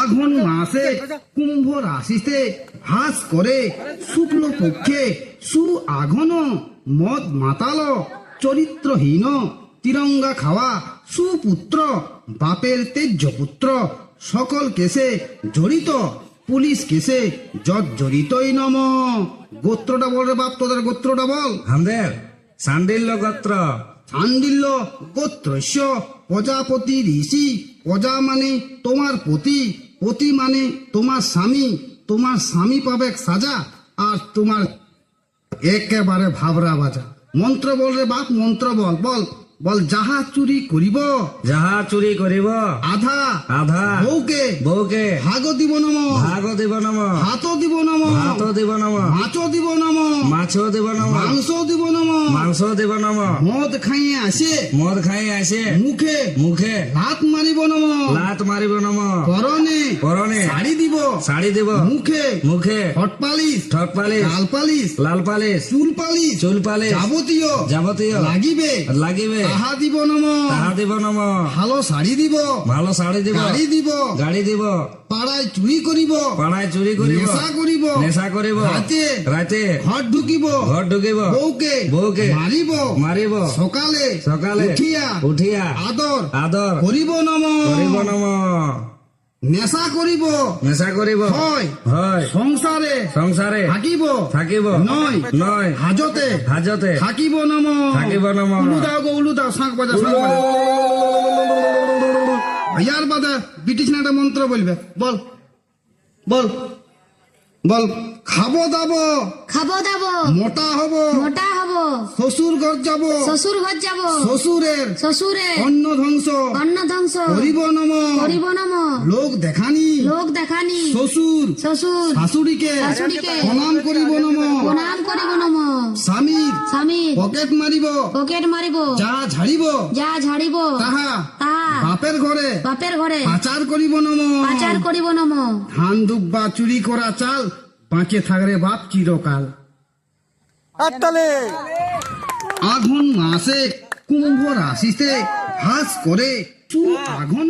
আঘন মাসে কুম্ভ রাশিতে হাস করে শুক্ল পক্ষে সু আঘন মদ মাতাল চরিত্রহীন তিরঙ্গা খাওয়া সুপুত্র বাপের তেজ্য পুত্র সকল কেসে জড়িত পুলিশ কেসে জড়িতই নম। গোত্রটা বল রে বাপ, তোদের গোত্রটা বল। আমাদের সান্ডিল্য গোত্র। সান্ডিল্য গোত্রস্য প্রজাপতি ঋষি। প্রজা মানে তোমার পতি, পতি মানে তোমার স্বামী, তোমার স্বামী পাবে সাজা, আর তোমার একেবারে ভাবরা বাজা। মন্ত্র বল রে বাপ, মন্ত্র বল বল বল। যাহা চুরি করিব, যাহা চুরি করিব আধা আধা বউকে বউকে ভাগ দিব নম, ভাগ দিব নম, হাত দিব নম, ভাত দিব নম, মাছ দিব নম, মাছ দিব নম, মাংস দিব নম। মাংস দিব নম। মদ খাইয়ে আসে মদ খাই আসে মুখে মুখে লাত মারিব নম, লাত মারিব নম। পরনে পরনে শাড়ি দিব, শাড়ি দিব মুখে মুখে হট পালিশ, ঠক পালিশ, লাল পালিশ, লাল পালিশ, চুল পালিশ, চুল পালিশ, যাবতীয় যাবতীয় লাগিবে লাগিবে তাহা দিব নম। তাহা দিব নম। ভালো শাড়ি দিব, ভালো শাড়ি দিব, গাড়ি দিব, গাড়ি দিব, পাড়ায় চুরি করিব, পাড়ায় চুরি করিব, নেশা করিব, নেশা করিব, রাতে রাতে ঘর ঢুকিব, ঘর ঢুকিব, বউকে বউকে মারিব, মারিব, সকালে সকালে উঠিয়া উঠিয়া আদর আদর করিব নম। করিব নম। নেশা করিব, নেশা করিব, হয় হয় সংসারে সংসারে থাকিব, থাকিব, নয় নয় হাজতে হাজতে থাকিব নম। থাকিব নম। উলু দাও গো, উলু দাও, শাঁখ বাজা, শাঁখ বাজা। ইয়ার বাদে ব্রিটিশ না একটা মন্ত্র বলবে, বল বল বল। খাবো দাবো, খাবো দাবো, মোটা হব, মোটা হবো, শ্বশুর ঘর যাব, শ্বশুর ঘর যাব, শ্বশুরের শ্বশুরে অন্ন ধ্বংস অন্ন ধ্বংস করিব নম। করিব নম। লোক দেখানি লোক দেখানি শ্বশুর শ্বশুর শাশুড়িকে শাশুড়িকে প্রণাম করিব নম। প্রণাম করিব নম। স্বামীর স্বামীর পকেট মারিব, পকেট মারিব, যা ঝাড়িব যা ঝাড়িব তাহা তাহা বাপের ঘরে বাপের ঘরে পাচার করিব নম। পাচার করিব নম। ধান দুব্বা চুরি করা চাল বাঁচে থাকরে বাপ চিরকাল। আঘন মাসে কুম্ভ রাশিতে হাস করে আঘন